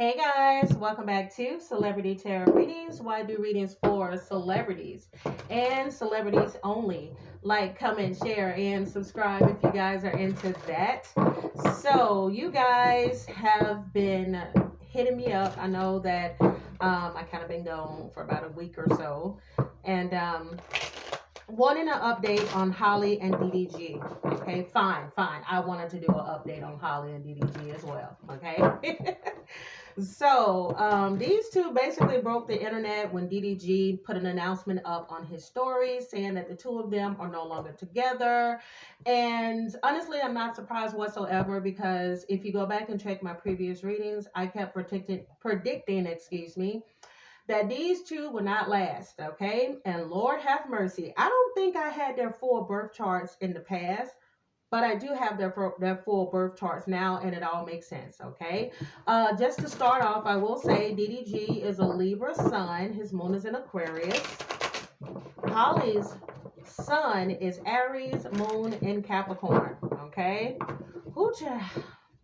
Hey guys, welcome back to Celebrity Tarot Readings. Why do readings for celebrities and celebrities only? Like, comment, share, and subscribe if you guys are into that. So, you guys have been hitting me up. I know that I kind of been gone for about a week or so, and wanting an update on Holly and DDG. Okay, fine. I wanted to do an update on Holly and DDG as well. Okay. So, these two basically broke the internet when DDG put an announcement up on his story saying that the two of them are no longer together. And honestly, I'm not surprised whatsoever because if you go back and check my previous readings, I kept predicting, that these two will not last, okay? And Lord have mercy. I don't think I had their full birth charts in the past, but I do have their full birth charts now, and it all makes sense, okay? Just to start off, I will say DDG is a Libra sun. His moon is in Aquarius. Holly's sun is Aries, moon in Capricorn, okay? Hoocha.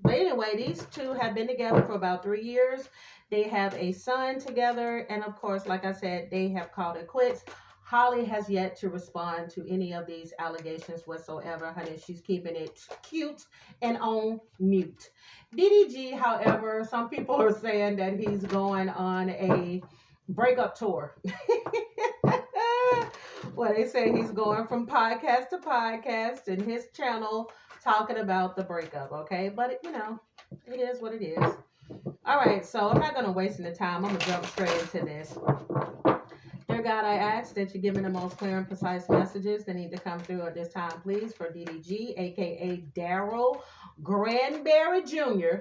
But anyway, these two have been together for about 3 years. They have a son together, and of course, like I said, they have called it quits. Holly has yet to respond to any of these allegations whatsoever. Honey, she's keeping it cute and on mute. DDG, however, some people are saying that he's going on a breakup tour. Well, they say he's going from podcast to podcast in his channel talking about the breakup, okay? But, it is what it is. All right, so I'm not going to waste any time. I'm going to jump straight into this. Dear God, I ask that you give me the most clear and precise messages that need to come through at this time, please, for DDG, a.k.a. Daryl Granberry Jr.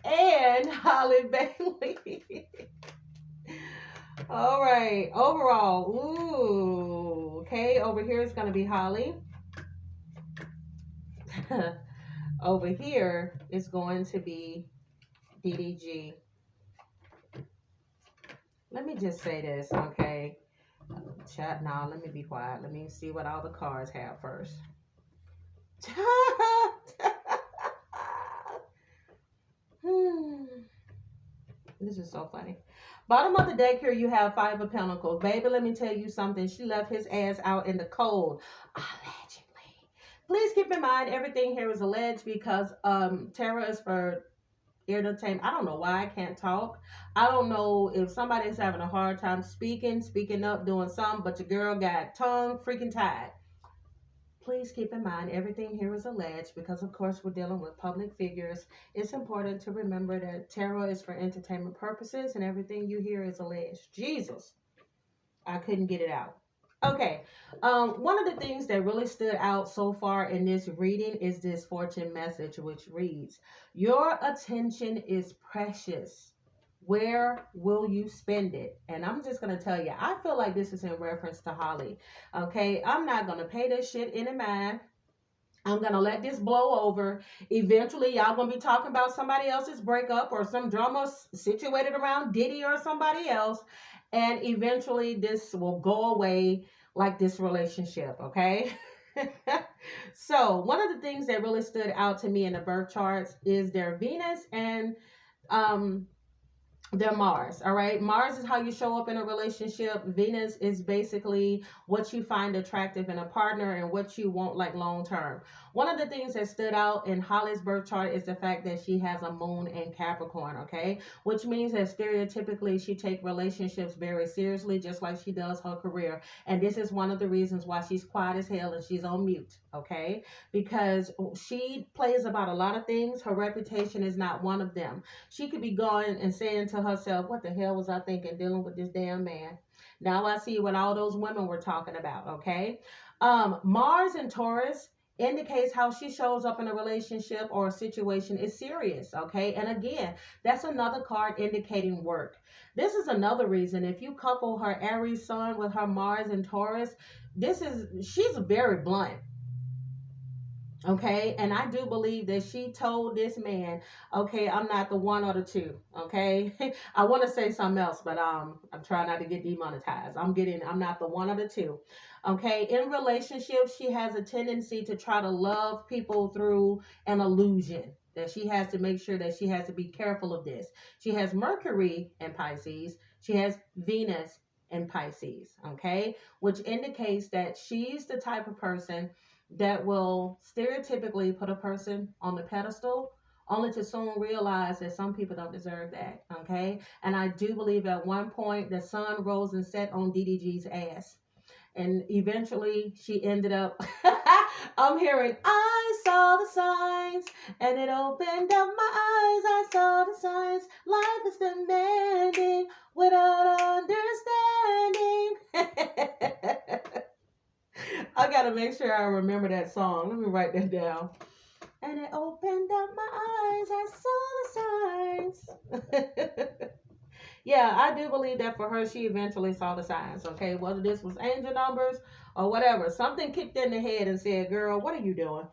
and Holly Bailey. All right, overall, ooh, okay, over here is going to be Holly. Over here is going to be DDG. Let me just say this, okay? Chat now. Let me be quiet. Let me see what all the cards have first. This is so funny. Bottom of the deck here, you have Five of Pentacles. Baby, let me tell you something. She left his ass out in the cold. Allegedly. Please keep in mind, everything here is alleged because tarot is for entertainment. I don't know why I can't talk. I don't know if somebody's having a hard time speaking up, doing something, but your girl got tongue freaking tied. Please keep in mind, everything here is alleged because, of course, we're dealing with public figures. It's important to remember that tarot is for entertainment purposes and everything you hear is alleged. Jesus, I couldn't get it out. Okay, one of the things that really stood out so far in this reading is this fortune message, which reads, your attention is precious. Where will you spend it? And I'm just going to tell you, I feel like this is in reference to Holly. Okay, I'm not going to pay this shit any mind. I'm going to let this blow over. Eventually, y'all going to be talking about somebody else's breakup or some drama situated around Diddy or somebody else. And eventually, this will go away like this relationship, okay? So, one of the things that really stood out to me in the birth charts is their Venus and their Mars. All right, Mars is how you show up in a relationship. Venus is basically what you find attractive in a partner and what you want like long term. One of the things that stood out in Holly's birth chart is the fact that she has a moon in Capricorn, okay, which means that stereotypically she takes relationships very seriously, just like she does her career. And this is one of the reasons why she's quiet as hell and she's on mute, okay, because she plays about a lot of things. Her reputation is not one of them. She could be going and saying to herself, what the hell was I thinking dealing with this damn man? Now I see what all those women were talking about, okay? Mars and Taurus indicates how she shows up in a relationship or a situation is serious, okay? And again, that's another card indicating work. This is another reason if you couple her Aries sun with her Mars and Taurus, she's very blunt. Okay, and I do believe that she told this man, okay, I'm not the one or the two. Okay, I want to say something else, but I'm trying not to get demonetized. I'm not the one or the two. Okay, in relationships, she has a tendency to try to love people through an illusion. that she has to make sure that she has to be careful of this. She has Mercury in Pisces. She has Venus in Pisces, okay? Which indicates that she's the type of person that will stereotypically put a person on the pedestal only to soon realize that some people don't deserve that, okay? And I do believe at one point the sun rose and set on DDG's ass. And eventually she ended up, I'm hearing, I saw the signs and it opened up my eyes. I saw the signs. Life is demanding without understanding. I got to make sure I remember that song. Let me write that down. And it opened up my eyes. I saw the signs. Yeah, I do believe that for her, she eventually saw the signs, okay? Whether this was angel numbers or whatever. Something kicked in the head and said, girl, what are you doing?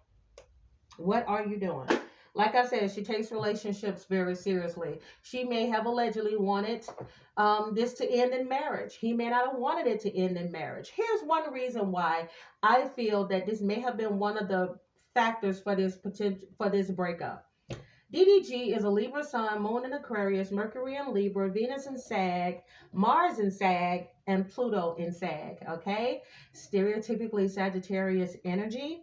What are you doing? Like I said, she takes relationships very seriously. She may have allegedly wanted this to end in marriage. He may not have wanted it to end in marriage. Here's one reason why I feel that this may have been one of the factors for this breakup. DDG is a Libra sun, Moon in Aquarius, Mercury in Libra, Venus in Sag, Mars in Sag, and Pluto in Sag, okay? Stereotypically Sagittarius energy.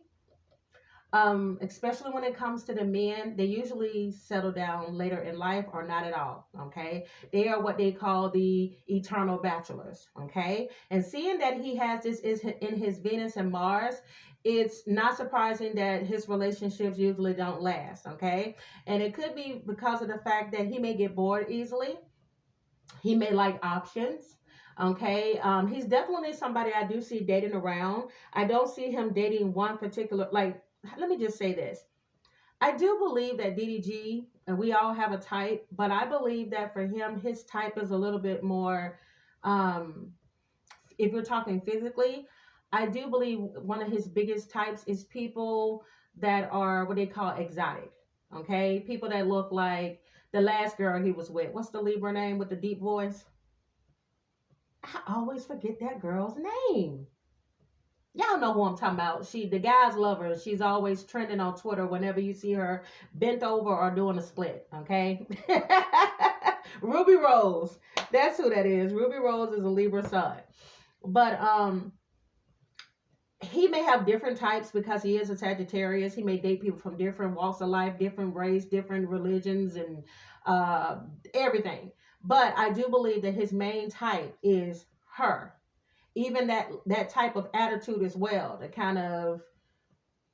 Especially when it comes to the men, they usually settle down later in life or not at all, okay? They are what they call the eternal bachelors, okay? And seeing that he has this is in his Venus and Mars, it's not surprising that his relationships usually don't last, okay? And it could be because of the fact that he may get bored easily. He may like options. Okay, he's definitely somebody I do see dating around. I don't see him dating one particular, like, let me just say this. I do believe that DDG, and we all have a type, but I believe that for him, his type is a little bit more, if you're talking physically, I do believe one of his biggest types is people that are what they call exotic. Okay, people that look like the last girl he was with. What's the Libra name with the deep voice? I always forget that girl's name. Y'all know who I'm talking about. The guys love her. She's always trending on Twitter whenever you see her bent over or doing a split, okay? Ruby Rose. That's who that is. Ruby Rose is a Libra sun. But he may have different types because he is a Sagittarius. He may date people from different walks of life, different race, different religions, and everything. But I do believe that his main type is her. Even that type of attitude as well. The kind of,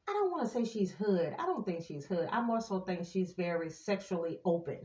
I don't want to say she's hood. I don't think she's hood. I more so think she's very sexually open.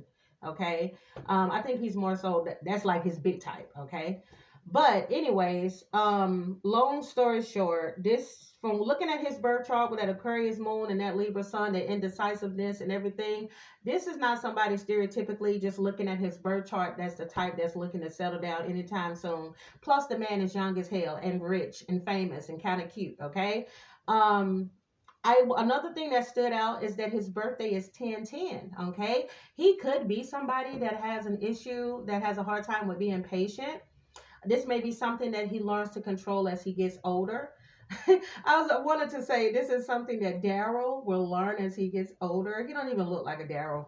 Okay. I think he's more so that's like his big type. Okay. But anyways, long story short, this, from looking at his birth chart with that Aquarius moon and that Libra sun, the indecisiveness and everything, this is not somebody stereotypically just looking at his birth chart that's the type that's looking to settle down anytime soon. Plus the man is young as hell and rich and famous and kind of cute, okay? Another thing that stood out is that his birthday is 10/10, okay? He could be somebody that has an issue, that has a hard time with being patient. This may be something that he learns to control as he gets older. I wanted to say this is something that Daryl will learn as he gets older. He don't even look like a Daryl.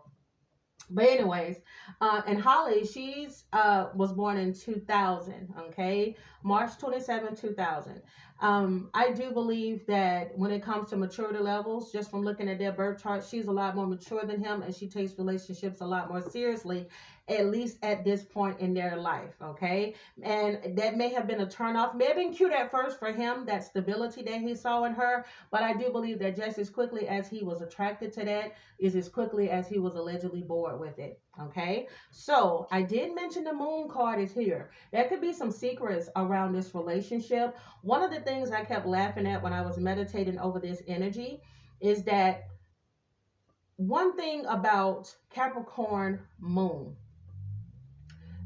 But anyways, and Holly, she's was born in 2000, okay? March 27, 2000. I do believe that when it comes to maturity levels, just from looking at their birth chart, she's a lot more mature than him, and she takes relationships a lot more seriously, at least at this point in their life, okay? And that may have been a turnoff. May have been cute at first for him, that stability that he saw in her, but I do believe that just as quickly as he was attracted to that is as quickly as he was allegedly bored with it, okay? So I did mention the moon card is here. There could be some secrets around this relationship. One of the things I kept laughing at when I was meditating over this energy is that one thing about Capricorn moon,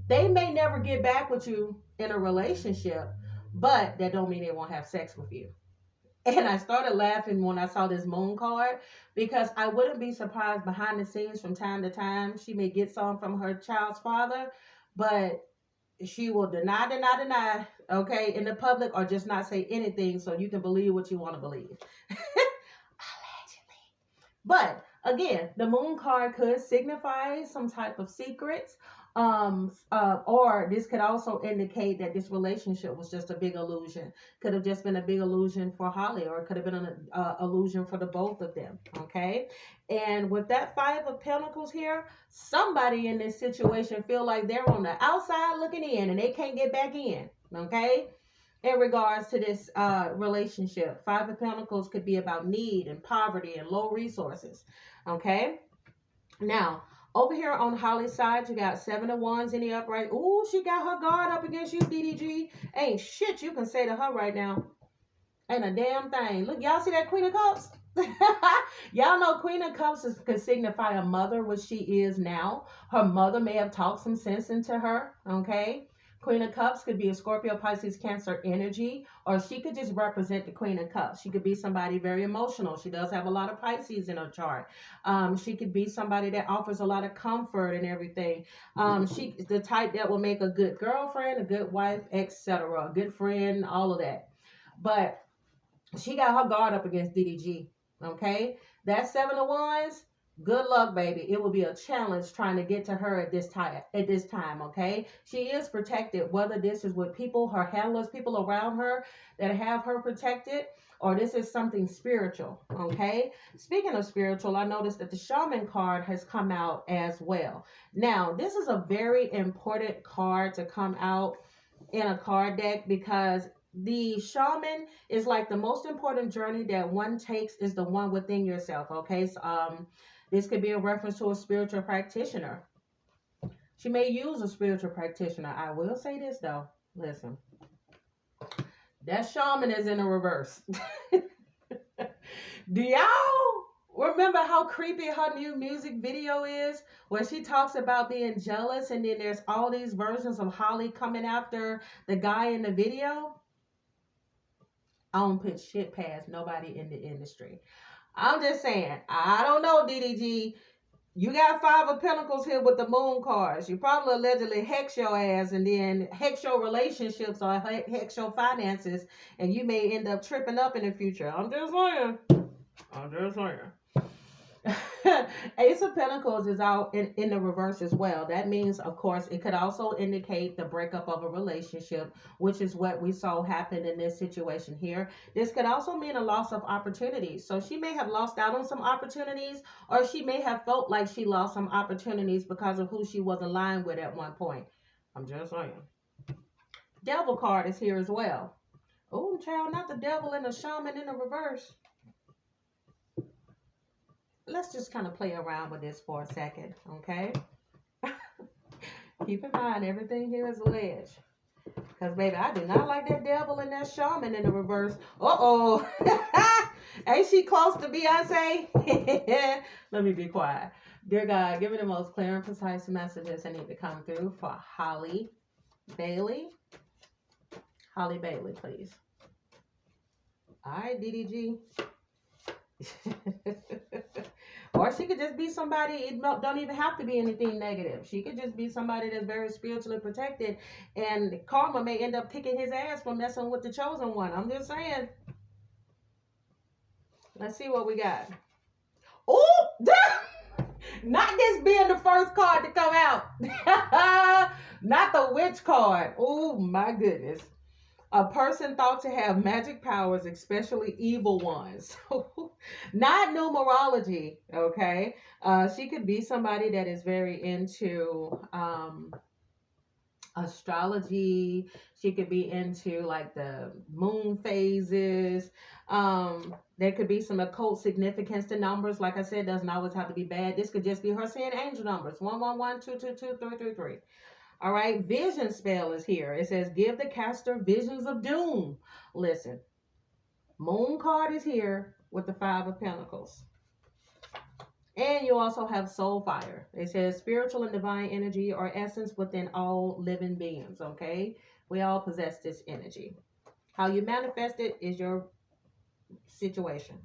they may never get back with you in a relationship, but that don't mean they won't have sex with you. And I started laughing when I saw this moon card because I wouldn't be surprised behind the scenes from time to time. She may get some from her child's father, but she will deny, okay, in the public, or just not say anything so you can believe what you want to believe. Allegedly. But Again, the moon card could signify some type of secrets, or this could also indicate that this relationship was just a big illusion. Could have just been a big illusion for Holly, or it could have been an illusion for the both of them. Okay, and with that Five of Pentacles here, somebody in this situation feel like they're on the outside looking in and they can't get back in. Okay, in regards to this relationship, Five of Pentacles could be about need and poverty and low resources. Okay, now over here on Holly's side, you got Seven of Wands in the upright. Ooh, she got her guard up against you, DDG. Ain't shit you can say to her right now. Ain't a damn thing. Look, y'all see that Queen of Cups? Y'all know Queen of Cups could signify a mother, which she is now. Her mother may have talked some sense into her. Okay, Queen of Cups could be a Scorpio, Pisces, Cancer energy, or she could just represent the Queen of Cups. She could be somebody very emotional. She does have a lot of Pisces in her chart. She could be somebody that offers a lot of comfort and everything. She's the type that will make a good girlfriend, a good wife, etc., a good friend, all of that. But she got her guard up against DDG. Okay, that Seven of Wands. Good luck, baby. It will be a challenge trying to get to her at this time. Okay, she is protected. Whether this is with people, her handlers, people around her that have her protected, or this is something spiritual. Okay. Speaking of spiritual, I noticed that the Shaman card has come out as well. Now, this is a very important card to come out in a card deck, because the shaman is like the most important journey that one takes is the one within yourself. Okay, so this could be a reference to a spiritual practitioner. She may use a spiritual practitioner. I will say this though. Listen, that shaman is in a reverse. Do y'all remember how creepy her new music video is, where she talks about being jealous, and then there's all these versions of Holly coming after the guy in the video? I don't put shit past nobody in the industry. I'm just saying, I don't know, DDG. You got Five of Pentacles here with the moon cards. You probably allegedly hex your ass, and then hex your relationships, or hex your finances, and you may end up tripping up in the future. I'm just saying. Ace of Pentacles is out in the reverse as well. That means, of course, it could also indicate the breakup of a relationship, which is what we saw happen in this situation here. This could also mean a loss of opportunities. So she may have lost out on some opportunities, or she may have felt like she lost some opportunities because of who she was aligned with at one point. I'm just saying. Devil card is here as well. Oh, child, not the devil and the shaman in the reverse. Let's just kind of play around with this for a second, okay? Keep in mind, everything here is alleged. Because, baby, I do not like that devil and that shaman in the reverse. Uh-oh. Ain't she close to Beyonce? Let me be quiet. Dear God, give me the most clear and precise messages that need to come through for Holly Bailey. Holly Bailey, please. All right, DDG. Or she could just be somebody, it don't even have to be anything negative. She could just be somebody that's very spiritually protected, and karma may end up kicking his ass for messing with the chosen one. I'm just saying. Let's see what we got. Oh, not this being the first card to come out. Not the witch card. Oh my goodness. A person thought to have magic powers, especially evil ones. Not numerology, okay? She could be somebody that is very into astrology. She could be into like the moon phases. There could be some occult significance to numbers. Like I said, doesn't always have to be bad. This could just be her seeing angel numbers. 111, 222, 333. All right, vision spell is here. It says, give the caster visions of doom. Listen, moon card is here with the Five of Pentacles. And you also have soul fire. It says spiritual and divine energy or essence within all living beings, okay? We all possess this energy. How you manifest it is your situation.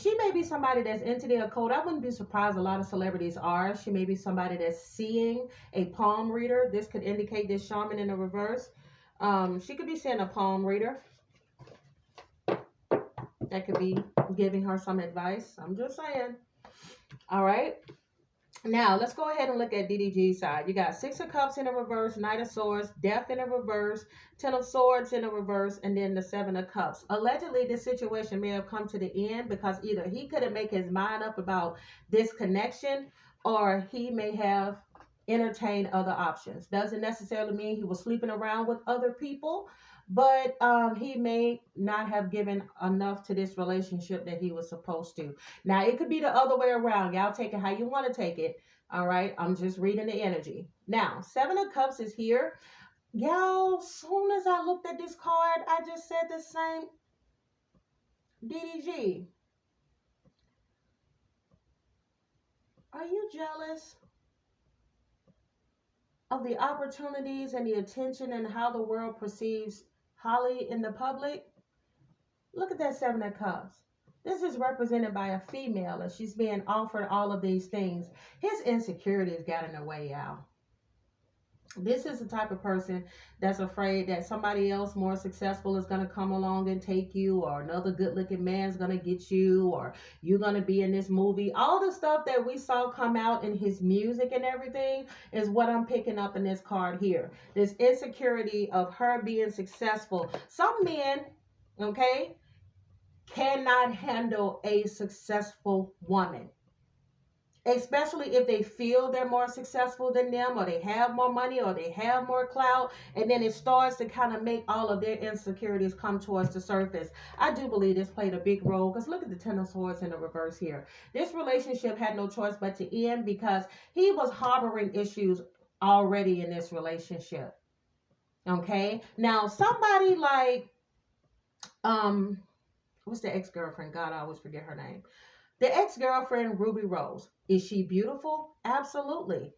She may be somebody that's into the occult. I wouldn't be surprised. A lot of celebrities are. She may be somebody that's seeing a palm reader. This could indicate this shaman in the reverse. She could be seeing a palm reader that could be giving her some advice. I'm just saying. All right. Now, let's go ahead and look at DDG's side. You got Six of Cups in the reverse, Knight of Swords, Death in the reverse, Ten of Swords in the reverse, and then the Seven of Cups. Allegedly, this situation may have come to the end because either he couldn't make his mind up about this connection or he may have entertained other options. Doesn't necessarily mean he was sleeping around with other people, but he may not have given enough to this relationship that he was supposed to. Now, it could be the other way around. Y'all take it how you want to take it. All right. I'm just reading the energy. Now, Seven of Cups is here. Y'all, soon as I looked at this card, I just said the same. DDG, are you jealous of the opportunities and the attention and how the world perceives Holly in the public? Look at that Seven of Cups. This is represented by a female and she's being offered all of these things. His insecurities got in the way, y'all. This is the type of person that's afraid that somebody else more successful is going to come along and take you, or another good looking man's going to get you, or you're going to be in this movie. All the stuff that we saw come out in his music and everything is what I'm picking up in this card here. This insecurity of her being successful. Some men, okay, cannot handle a successful woman, especially if they feel they're more successful than them, or they have more money, or they have more clout, and then it starts to kind of make all of their insecurities come towards the surface. I do believe this played a big role, because look at the Ten of Swords in the reverse here. This relationship had no choice but to end because he was harboring issues already in this relationship. Okay, now somebody like what's the ex-girlfriend? God, I always forget her name. The ex-girlfriend, Ruby Rose. Is she beautiful? Absolutely.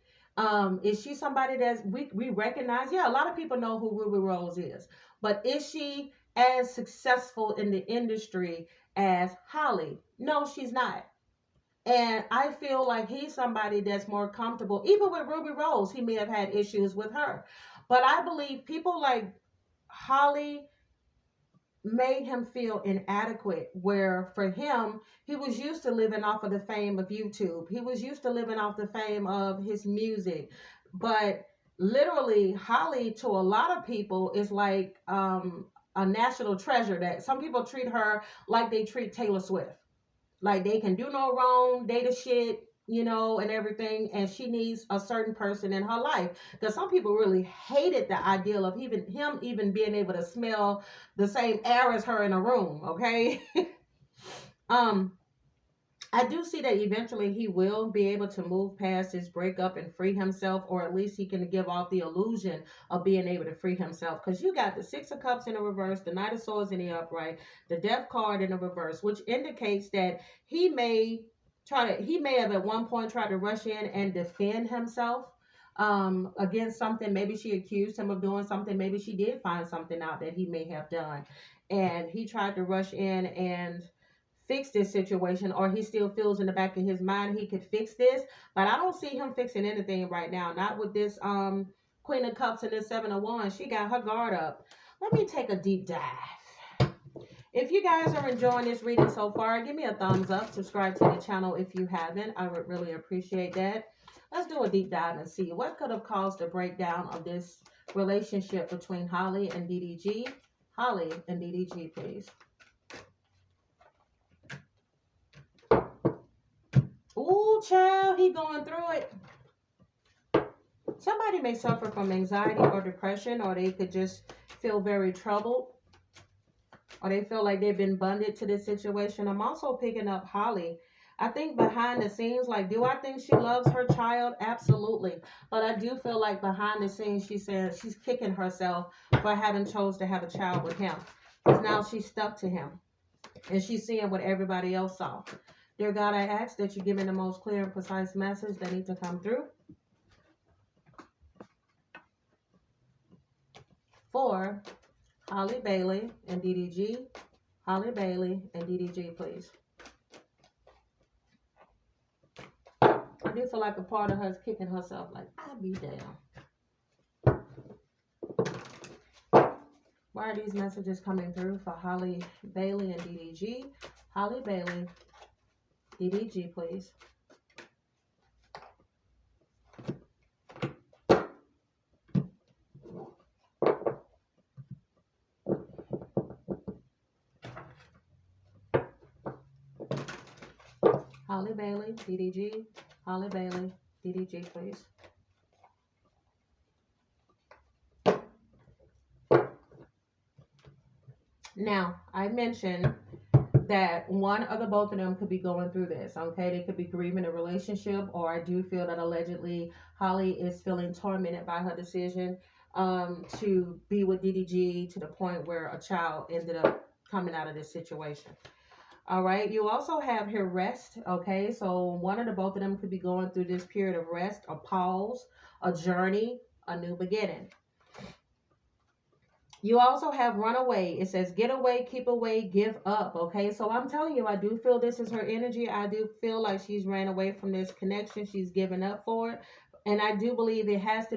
Is she somebody that we recognize? Yeah, a lot of people know who Ruby Rose is. But is she as successful in the industry as Holly? No, she's not. And I feel like he's somebody that's more comfortable. Even with Ruby Rose, he may have had issues with her. But I believe people like Holly made him feel inadequate, where for him, he was used to living off of the fame of YouTube. He was used to living off the fame of his music. But literally, Holly, to a lot of people, is like a national treasure, that some people treat her like they treat Taylor Swift. Like they can do no wrong, they the shit, you know, and everything. And she needs a certain person in her life. Because some people really hated the ideal of even him even being able to smell the same air as her in a room. Okay. I do see that eventually he will be able to move past his breakup and free himself, or at least he can give off the illusion of being able to free himself. Because you got the Six of Cups in the reverse, the Knight of Swords in the upright, the Death card in the reverse, which indicates that he may have at one point tried to rush in and defend himself against something. Maybe she accused him of doing something. Maybe she did find something out that he may have done, and he tried to rush in and fix this situation, or he still feels in the back of his mind he could fix this. But I don't see him fixing anything right now, not with this Queen of Cups and this Seven of Wands. She got her guard up. Let me take a deep dive. If you guys are enjoying this reading so far, give me a thumbs up, subscribe to the channel if you haven't. I would really appreciate that. Let's do a deep dive and see what could have caused the breakdown of this relationship between Holly and DDG. Holly and DDG, please. Ooh, child, he going through it. Somebody may suffer from anxiety or depression, or they could just feel very troubled, or they feel like they've been bonded to this situation. I'm also picking up Holly. I think behind the scenes, like, do I think she loves her child? Absolutely. But I do feel like behind the scenes, she said she's kicking herself for having chose to have a child with him. Because now she's stuck to him. And she's seeing what everybody else saw. Dear God, I ask that you give me the most clear and precise message that needs to come through. For Holly Bailey and DDG. Holly Bailey and DDG, please. I do feel like a part of her is kicking herself like, I'll be down. Why are these messages coming through for Holly Bailey and DDG? Holly Bailey, DDG, please. Holly Bailey, DDG. Holly Bailey, DDG, please. Now, I mentioned that one or the both of them could be going through this, okay? They could be grieving a relationship, or I do feel that allegedly Holly is feeling tormented by her decision to be with DDG, to the point where a child ended up coming out of this situation. All right, you also have here rest, okay? So one of the both of them could be going through this period of rest, a pause, a journey, a new beginning. You also have run away. It says get away, keep away, give up. Okay, so I'm telling you, I do feel this is her energy. I do feel like she's ran away from this connection. She's given up for it. And I do believe it has to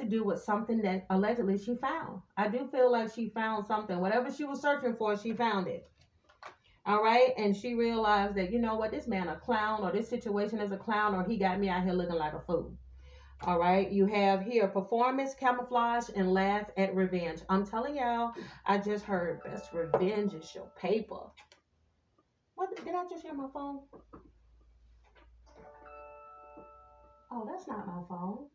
do with something that allegedly she found. I do feel like she found something. Whatever she was searching for, she found it. All right. And she realized that, you know what, this man a clown, or this situation is a clown, or he got me out here looking like a fool. All right, you have here performance, camouflage, and laugh at revenge. I'm telling y'all, I just heard best revenge is your paper. What did I just hear my phone? Oh, that's not my phone.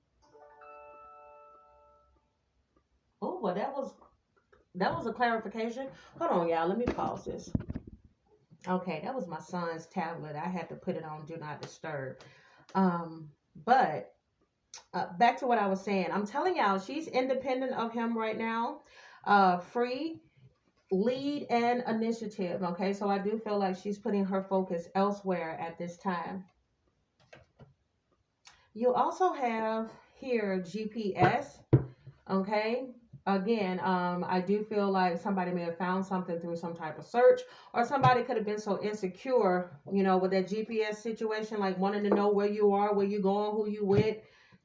Oh, well, that was a clarification. Hold on, y'all. Let me pause this. Okay, that was my son's tablet. I had to put it on Do Not Disturb. But back to what I was saying. I'm telling y'all, she's independent of him right now. Free, lead, and initiative. Okay, so I do feel like she's putting her focus elsewhere at this time. You also have here GPS. Okay. Again, I do feel like somebody may have found something through some type of search, or somebody could have been so insecure, you know, with that GPS situation, like wanting to know where you are, where you going, who you with,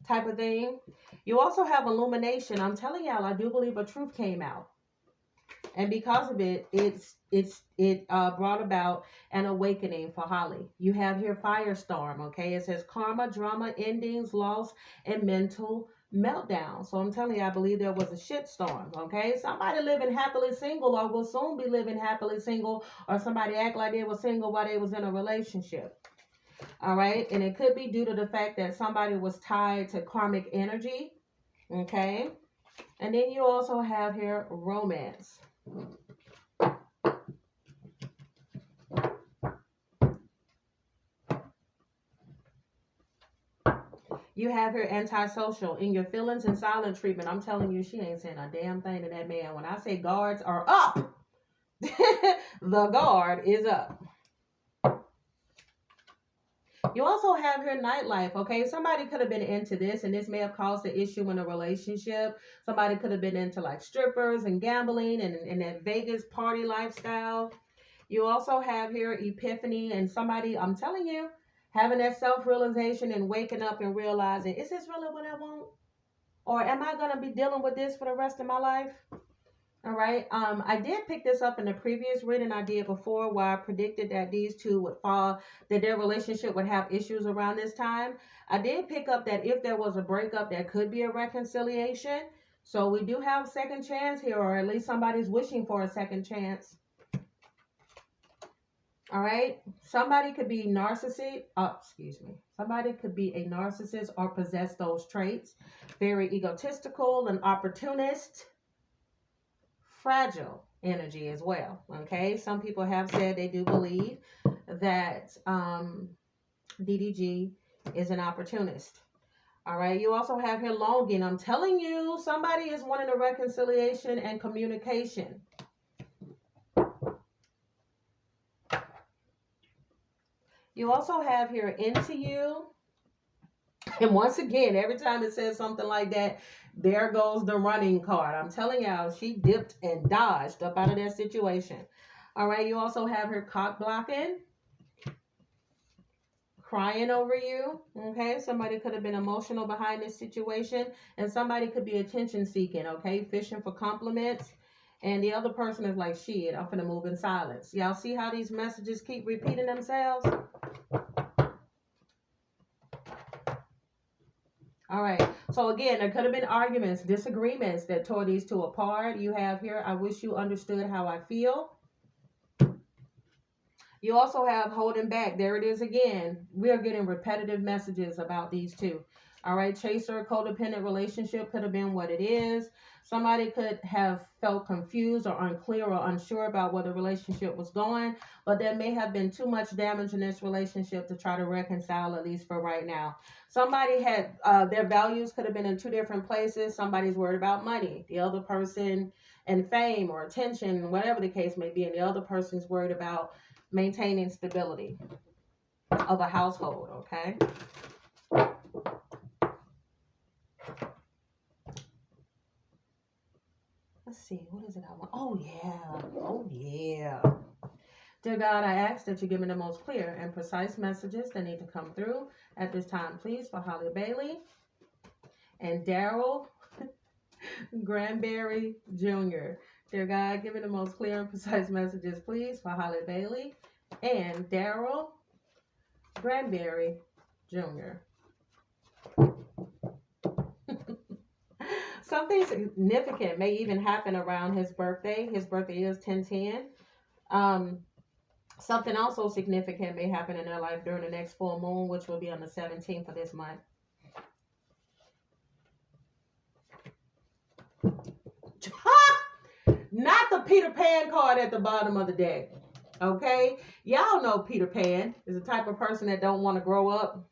type of thing. You also have illumination. I'm telling y'all, I do believe a truth came out, and because of it, it brought about an awakening for Holly. You have here firestorm. Okay, it says karma, drama, endings, loss, and mental meltdown. So I'm telling you, I believe there was a shitstorm. Okay, somebody living happily single, or will soon be living happily single, or somebody act like they were single while they was in a relationship. All right, and it could be due to the fact that somebody was tied to karmic energy. Okay, and then you also have here romance. You have her antisocial, in your feelings and silent treatment. I'm telling you, she ain't saying a damn thing to that man. When I say guards are up, the guard is up. You also have her nightlife, okay? Somebody could have been into this, and this may have caused an issue in a relationship. Somebody could have been into like strippers and gambling and that Vegas party lifestyle. You also have here epiphany, and somebody, I'm telling you, having that self-realization and waking up and realizing, is this really what I want? Or am I going to be dealing with this for the rest of my life? All right. I did pick this up in the previous reading I did before, where I predicted that these two would fall, that their relationship would have issues around this time. I did pick up that if there was a breakup, there could be a reconciliation. So we do have a second chance here, or at least somebody's wishing for a second chance. All right. Somebody could be Somebody could be a narcissist or possess those traits. Very egotistical, an opportunist, fragile energy as well. Okay. Some people have said they do believe that DDG is an opportunist. All right. You also have here longing. I'm telling you, somebody is wanting a reconciliation and communication. You also have here into you. And once again, every time it says something like that, there goes the running card. I'm telling y'all, she dipped and dodged up out of that situation. All right. You also have her cock blocking, crying over you. Okay. Somebody could have been emotional behind this situation, and somebody could be attention seeking. Okay. Fishing for compliments. And the other person is like, shit, I'm finna move in silence. Y'all see how these messages keep repeating themselves? All right. So again, there could have been arguments, disagreements that tore these two apart. You have here, I wish you understood how I feel. You also have holding back. There it is again. We are getting repetitive messages about these two. All right, chaser, codependent relationship could have been what it is. Somebody could have felt confused or unclear or unsure about where the relationship was going, but there may have been too much damage in this relationship to try to reconcile, at least for right now. Somebody had their values could have been in two different places. Somebody's worried about money, the other person, and fame or attention, whatever the case may be, and the other person's worried about maintaining stability of a household. Okay. Let's see, what is it I want? Oh yeah. Oh yeah. Dear God, I ask that you give me the most clear and precise messages that need to come through at this time, please, for Holly Bailey and Daryl Granberry Jr. Dear God, give me the most clear and precise messages, please, for Holly Bailey and Daryl Granberry Jr. Something significant may even happen around his birthday. His birthday is 10/10. Something also significant may happen in their life during the next full moon, which will be on the 17th of this month. Not the Peter Pan card at the bottom of the deck. Okay? Y'all know Peter Pan is the type of person that don't want to grow up.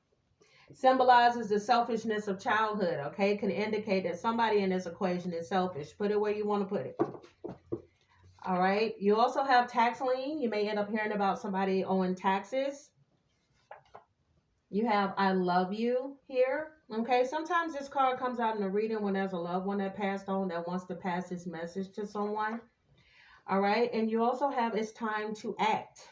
Symbolizes the selfishness of childhood. Okay? Can indicate that somebody in this equation is selfish. Put it where you want to put it. All right? You also have tax lien. You may end up hearing about somebody owing taxes. You have I love you here. Okay? Sometimes this card comes out in a reading when there's a loved one that passed on that wants to pass this message to someone. All right? And you also have it's time to act.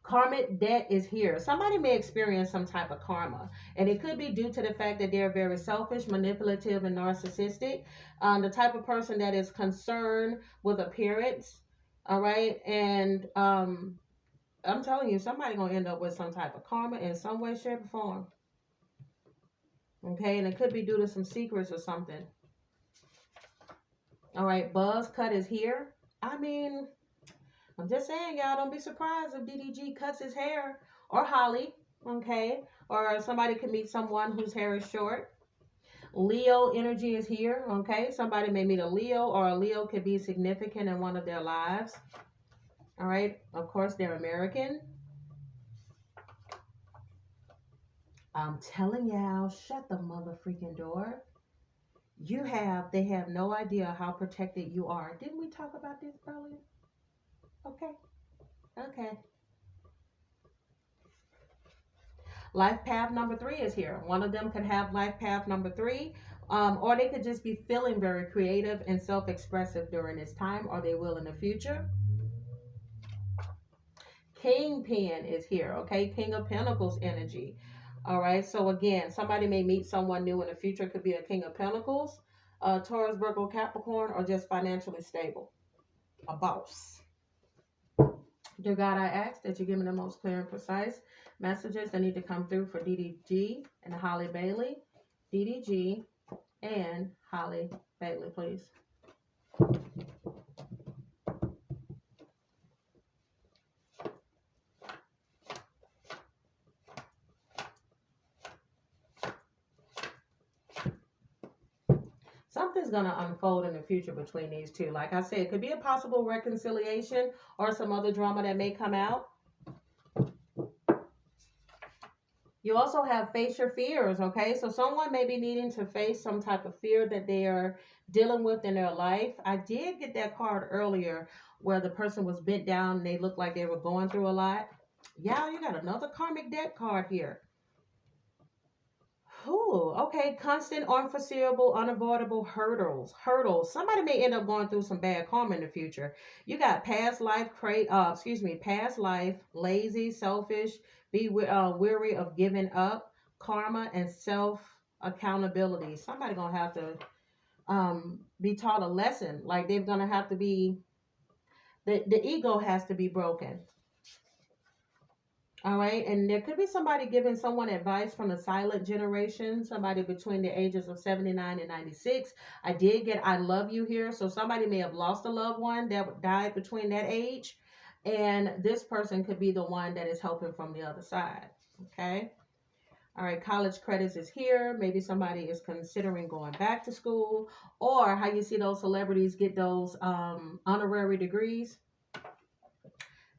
Karmic debt is here. Somebody may experience some type of karma, and it could be due to the fact that they're very selfish, manipulative, and narcissistic. The type of person that is concerned with appearance. All right, and I'm telling you, somebody's gonna end up with some type of karma in some way, shape, or form. Okay, and it could be due to some secrets or something. All right, buzz cut is here. I mean, I'm just saying, y'all, don't be surprised if DDG cuts his hair, or Holly, okay? Or somebody can meet someone whose hair is short. Leo energy is here, okay? Somebody may meet a Leo, or a Leo could be significant in one of their lives. All right? Of course, they're American. I'm telling y'all, shut the mother freaking door. They have no idea how protected you are. Didn't we talk about this earlier? Okay. Life path number 3 is here. One of them could have life path number 3, or they could just be feeling very creative and self-expressive during this time, or they will in the future. Kingpin is here, okay? King of Pentacles energy. All right, so again, somebody may meet someone new in the future. Could be a King of Pentacles, Taurus, Virgo, Capricorn, or just financially stable. A boss. Dear God, I ask that you give me the most clear and precise messages that need to come through for DDG and Holly Bailey. DDG and Holly Bailey, please. Something's going to unfold in the future between these two. Like I said, it could be a possible reconciliation or some other drama that may come out. You also have face your fears, okay? So someone may be needing to face some type of fear that they are dealing with in their life. I did get that card earlier where the person was bent down and they looked like they were going through a lot. Yeah, you got another karmic debt card here. Ooh, okay. Constant, unforeseeable, unavoidable hurdles. Somebody may end up going through some bad karma in the future. You got past life, past life, lazy, selfish, be weary of giving up, karma, and self accountability. Somebody gonna have to be taught a lesson. Like they're gonna have to be the ego has to be broken. All right, and there could be somebody giving someone advice from the silent generation, somebody between the ages of 79 and 96. I did get I love you here, so somebody may have lost a loved one that died between that age. And this person could be the one that is helping from the other side. Okay. All right, college credits is here. Maybe somebody is considering going back to school, or how you see those celebrities get those honorary degrees.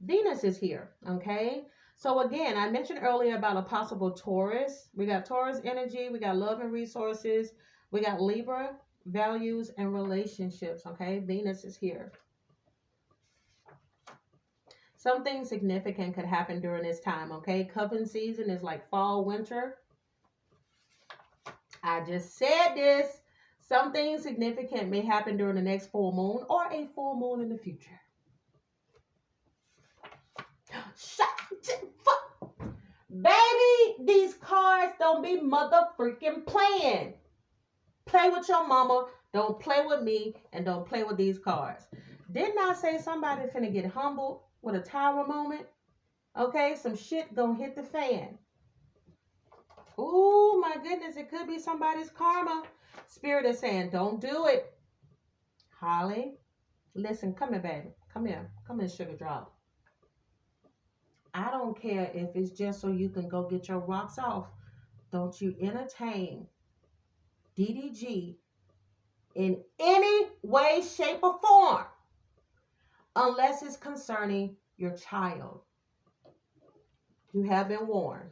Venus is here, okay? So again, I mentioned earlier about a possible Taurus. We got Taurus energy, we got love and resources, we got Libra, values and relationships, okay? Venus is here. Something significant could happen during this time, okay? Coven season is like fall, winter. I just said this. Something significant may happen during the next full moon or a full moon in the future. Baby, these cards don't be mother freaking playing. Play with your mama, don't play with me, and don't play with these cards. Didn't I say somebody finna get humbled with a tower moment? Okay, some shit gonna hit the fan. Ooh, my goodness, it could be somebody's karma. Spirit is saying, don't do it. Holly, listen, come here, baby. Come here. Come here, sugar drop. I don't care if it's just so you can go get your rocks off. Don't you entertain DDG in any way, shape, or form unless it's concerning your child. You have been warned.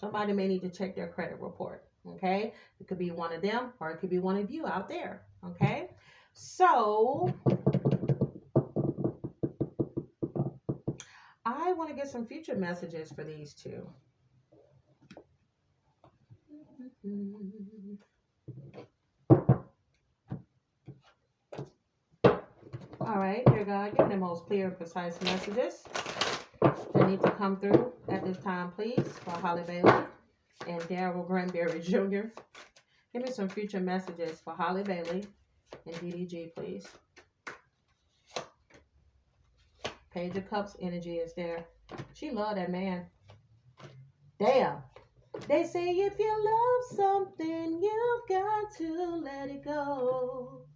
Somebody may need to check their credit report, okay? It could be one of them or it could be one of you out there, okay? So I want to get some future messages for these two. All right, dear God, give me the most clear and precise messages that need to come through at this time, please, for Holly Bailey and Daryl Granberry Jr. Give me some future messages for Holly Bailey and DDG, please. Page of Cups energy is there. She loved that man. Damn. They say if you love something, you've got to let it go.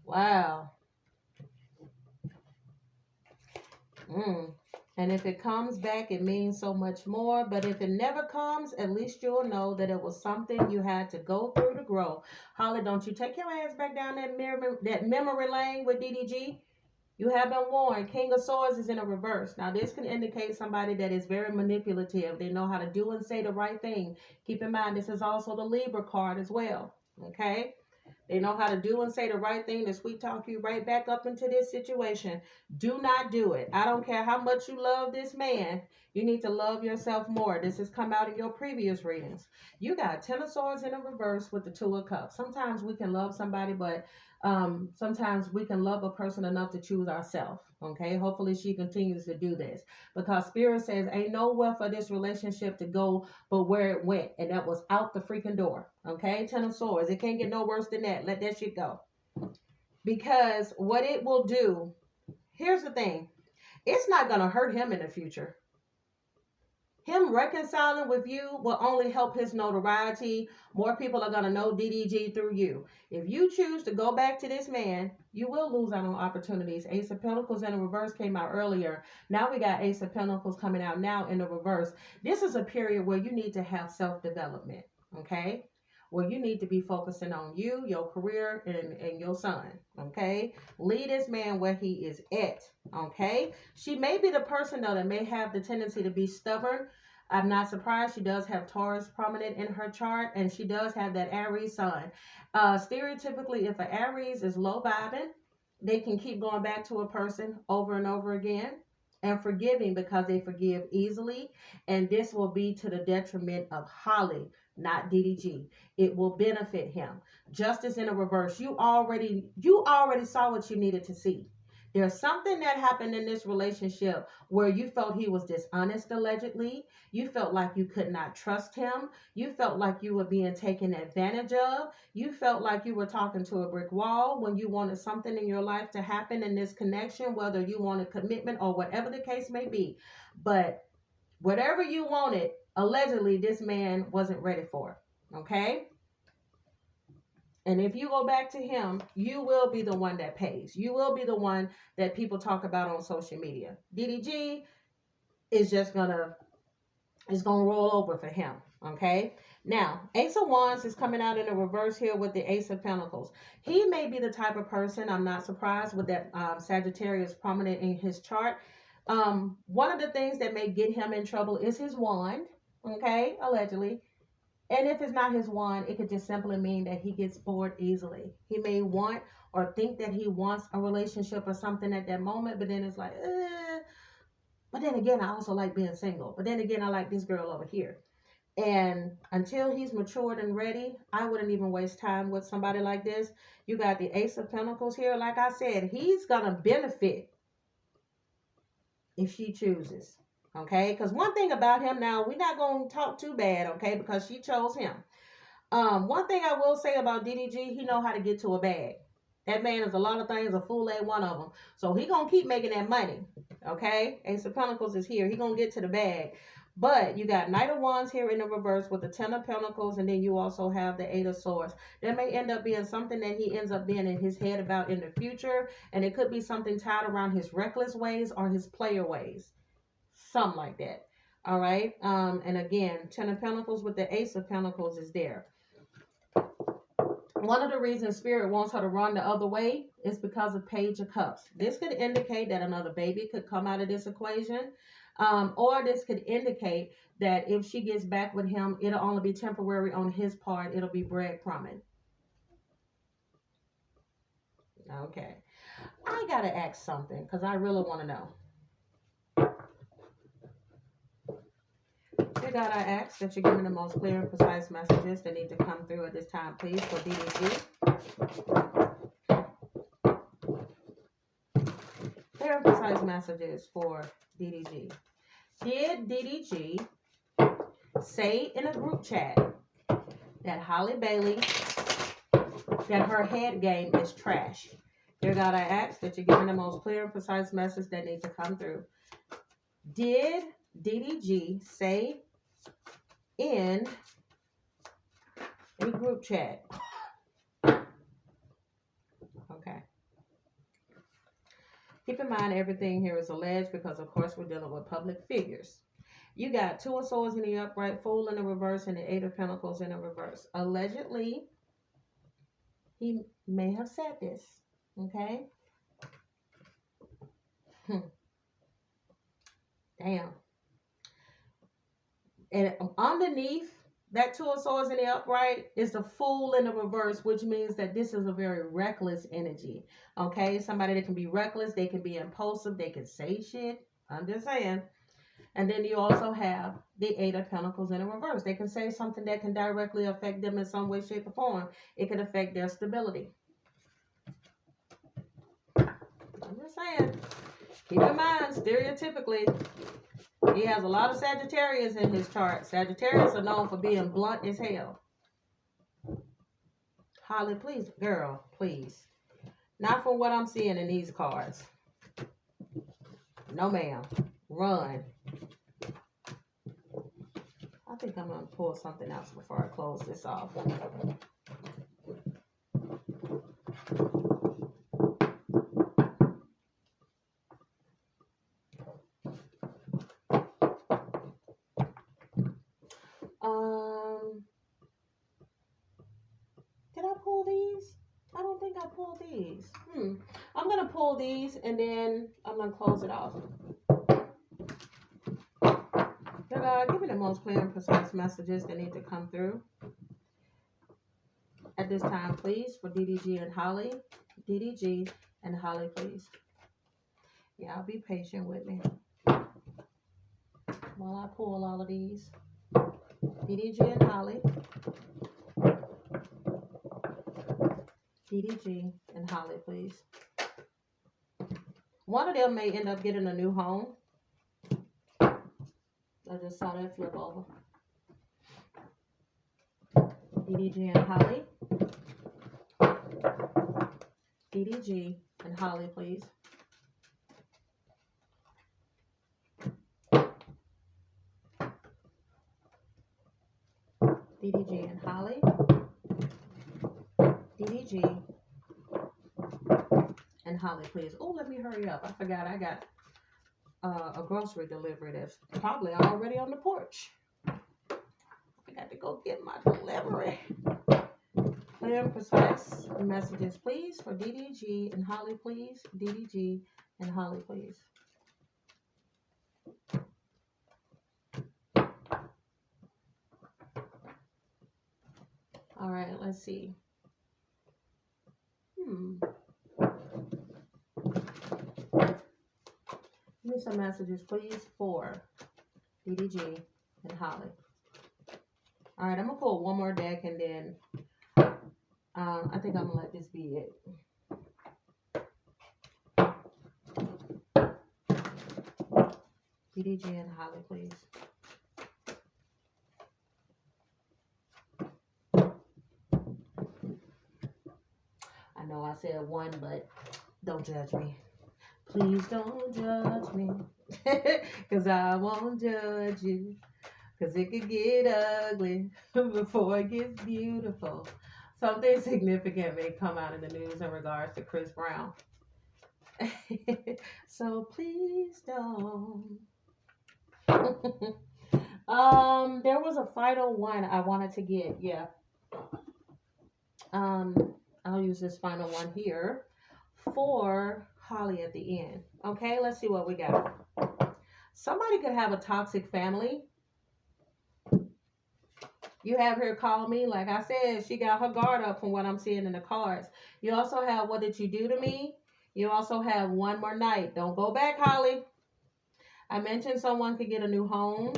Wow. And if it comes back, it means so much more. But if it never comes, at least you'll know that it was something you had to go through to grow. Holly, don't you take your ass back down that memory lane with DDG. You have been warned. King of Swords is in a reverse. Now, this can indicate somebody that is very manipulative. They know how to do and say the right thing. Keep in mind, this is also the Libra card as well. Okay? They know how to do and say the right thing to sweet talk you right back up into this situation. Do not do it. I don't care how much you love this man. You need to love yourself more. This has come out in your previous readings. You got 10 of Swords in a reverse with the 2 of Cups. Sometimes we can love somebody, but sometimes we can love a person enough to choose ourselves. Okay, hopefully she continues to do this, because Spirit says ain't nowhere for this relationship to go but where it went, and that was out the freaking door. Okay, 10 of Swords. It can't get no worse than that. Let that shit go. Because what it will do, here's the thing, it's not going to hurt him in the future. Him reconciling with you will only help his notoriety. More people are going to know DDG through you. If you choose to go back to this man, you will lose out on opportunities. Ace of Pentacles in the reverse came out earlier. Now we got Ace of Pentacles coming out now in the reverse. This is a period where you need to have self-development, okay? Where you need to be focusing on you, your career, and your son, okay? Lead this man where he is at, okay? She may be the person, though, that may have the tendency to be stubborn. I'm not surprised. She does have Taurus prominent in her chart, and she does have that Aries sun. Stereotypically, if an Aries is low vibing, they can keep going back to a person over and over again and forgiving because they forgive easily. And this will be to the detriment of Holly, not DDG. It will benefit him. Justice in a reverse. You already saw what you needed to see. There's something that happened in this relationship where you felt he was dishonest, allegedly. You felt like you could not trust him. You felt like you were being taken advantage of. You felt like you were talking to a brick wall when you wanted something in your life to happen in this connection, whether you wanted commitment or whatever the case may be. But whatever you wanted, allegedly, this man wasn't ready for. Okay? And if you go back to him, you will be the one that pays. You will be the one that people talk about on social media. DDG is just gonna roll over for him. Okay. Now, Ace of Wands is coming out in the reverse here with the Ace of Pentacles. He may be the type of person, I'm not surprised with that Sagittarius prominent in his chart. One of the things that may get him in trouble is his wand. Okay, allegedly. And if it's not his wand, it could just simply mean that he gets bored easily. He may want or think that he wants a relationship or something at that moment, but then it's like, But then again, I also like being single. But then again, I like this girl over here. And until he's matured and ready, I wouldn't even waste time with somebody like this. You got the Ace of Pentacles here. Like I said, he's going to benefit if she chooses. Okay? Because one thing about him now, we're not going to talk too bad, okay? Because she chose him. One thing I will say about DDG, he know how to get to a bag. That man is a lot of things, a fool ain't one of them. So he going to keep making that money. Okay? Ace of Pentacles is here. He going to get to the bag. But you got Knight of Wands here in the reverse with the Ten of Pentacles, and then you also have the Eight of Swords. There may end up being something that he ends up being in his head about in the future, and it could be something tied around his reckless ways or his player ways. Something like that. All right? And again, Ten of Pentacles with the Ace of Pentacles is there. One of the reasons Spirit wants her to run the other way is because of Page of Cups. This could indicate that another baby could come out of this equation. Or this could indicate that if she gets back with him, it'll only be temporary on his part. It'll be breadcrumbing. Okay. I got to ask something because I really want to know. Dear God, I ask that you give me the most clear and precise messages that need to come through at this time, please, for DDG. Clear and precise messages for DDG. Did DDG say in a group chat that Holly Bailey, that her head game is trash? Dear God, I ask that you give me the most clear and precise message that needs to come through. Did DDG say in a group chat? Okay. Keep in mind, everything here is alleged because, of course, we're dealing with public figures. You got Two of Swords in the upright, Fool in the reverse, and the Eight of Pentacles in the reverse. Allegedly, he may have said this. Okay? Damn. And underneath that Two of Swords in the upright is the Fool in the reverse, which means that this is a very reckless energy. Okay? Somebody that can be reckless, they can be impulsive, they can say shit. I'm just saying. And then you also have the Eight of Pentacles in the reverse. They can say something that can directly affect them in some way, shape, or form. It can affect their stability. I'm just saying. Keep in mind, stereotypically, he has a lot of Sagittarius in his chart. Sagittarius are known for being blunt as hell. Holly, please, girl, please. Not from what I'm seeing in these cards. No, ma'am. Run. I think I'm going to pull something else before I close this off. Did I pull these? I don't think I pulled these. I'm going to pull these and then I'm going to close it off. Give me the most clear and precise messages that need to come through at this time, please, for DDG and Holly. DDG and Holly, please. Yeah, I'll be patient with me while I pull all of these. DDG and Holly. DDG and Holly, please. One of them may end up getting a new home. I just saw that flip over. DDG and Holly. DDG and Holly, please. DDG and Holly. DDG and Holly, please. Oh, let me hurry up. I forgot I got a grocery delivery that's probably already on the porch. I got to go get my delivery. Clear and precise messages, please, for DDG and Holly, please. DDG and Holly, please. All right, let's see. Give me some messages, please, for DDG and Holly. All right, I'm going to pull one more deck, and then I think I'm going to let this be it. DDG and Holly, please. I know I said one, but don't judge me. Please don't judge me, because I won't judge you, because it could get ugly before it gets beautiful. Something significant may come out in the news in regards to Chris Brown. So please don't. There was a final one I wanted to get. Yeah. I'll use this final one here for Holly at the end. Okay, let's see what we got. Somebody could have a toxic family. You have her call me. Like I said, she got her guard up from what I'm seeing in the cards. You also have, what did you do to me? You also have one more night. Don't go back, Holly. I mentioned someone could get a new home.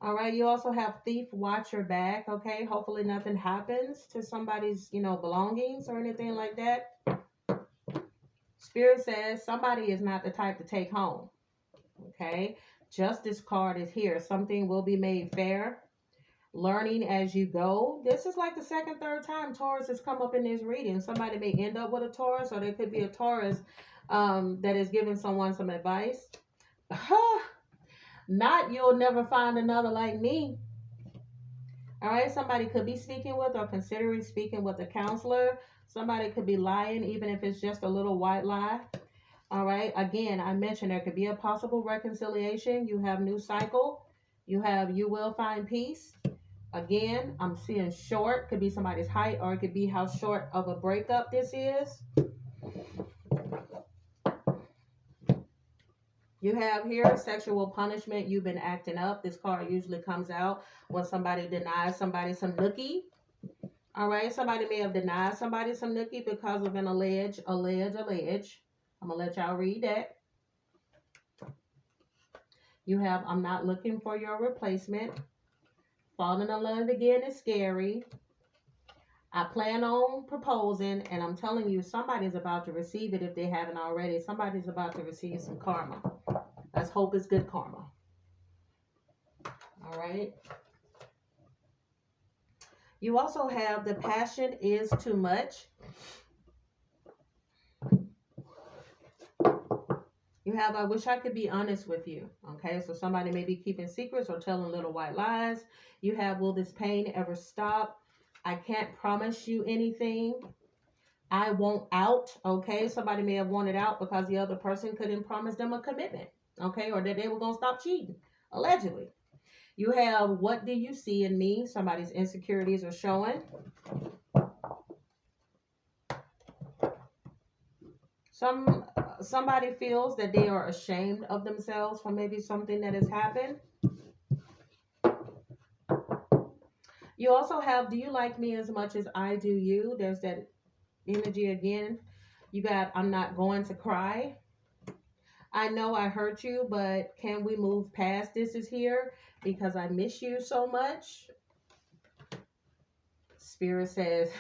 All right. You also have thief, watch your back. Okay. Hopefully nothing happens to somebody's, belongings or anything like that. Spirit says somebody is not the type to take home. Okay. Justice card is here. Something will be made fair. Learning as you go. This is like the second, third time Taurus has come up in this reading. Somebody may end up with a Taurus, or there could be a Taurus that is giving someone some advice. Not you'll never find another like me. All right. Somebody could be speaking with or considering speaking with a counselor. Somebody could be lying, even if it's just a little white lie. All right. Again, I mentioned there could be a possible reconciliation. You have new cycle. You will find peace. Again, I'm seeing short. Could be somebody's height, or it could be how short of a breakup this is. You have here sexual punishment. You've been acting up. This card usually comes out when somebody denies somebody some nookie. All right. Somebody may have denied somebody some nookie because of an alleged. I'm going to let y'all read that. You have, I'm not looking for your replacement. Falling in love again is scary. I plan on proposing, and I'm telling you, somebody's about to receive it if they haven't already. Somebody's about to receive some karma. Let's hope it's good karma. All right. You also have the passion is too much. You have, I wish I could be honest with you. Okay, so somebody may be keeping secrets or telling little white lies. You have, will this pain ever stop? I can't promise you anything. I want out. Okay, somebody may have wanted out because the other person couldn't promise them a commitment. Okay, or that they were going to stop cheating, allegedly. You have, what do you see in me? Somebody's insecurities are showing. Somebody feels that they are ashamed of themselves for maybe something that has happened. You also have, do you like me as much as I do you? There's that energy again. You got, I'm not going to cry. I know I hurt you, but can we move past this is here because I miss you so much? Spirit says,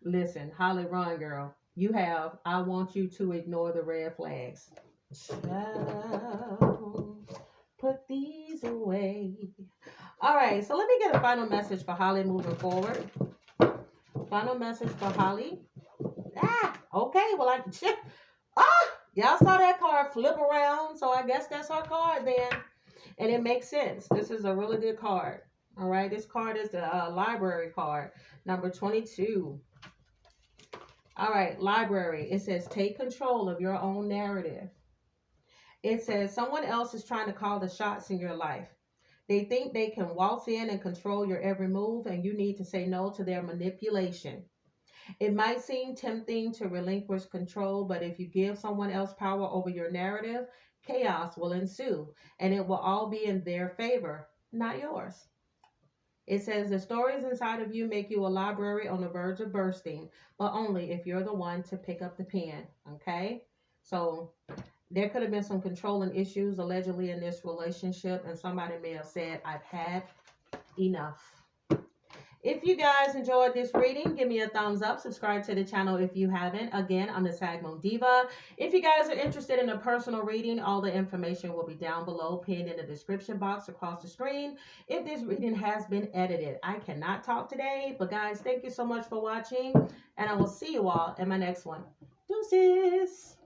listen, Holly, run, girl. You have, I want you to ignore the red flags. Child, put these away. All right, so let me get a final message for Holly moving forward. Final message for Holly. Okay, well, y'all saw that card flip around, so I guess that's our card then. And it makes sense. This is a really good card. All right, this card is the library card, number 22. All right, library. It says take control of your own narrative. It says someone else is trying to call the shots in your life. They think they can waltz in and control your every move, and you need to say no to their manipulation. It might seem tempting to relinquish control, but if you give someone else power over your narrative, chaos will ensue, and it will all be in their favor, not yours. It says the stories inside of you make you a library on the verge of bursting, but only if you're the one to pick up the pen. Okay? So there could have been some controlling issues allegedly in this relationship, and somebody may have said, I've had enough. If you guys enjoyed this reading, give me a thumbs up. Subscribe to the channel if you haven't. Again, I'm the Sag Moon Diva. If you guys are interested in a personal reading, all the information will be down below, pinned in the description box across the screen. If this reading has been edited, I cannot talk today. But guys, thank you so much for watching, and I will see you all in my next one. Deuces!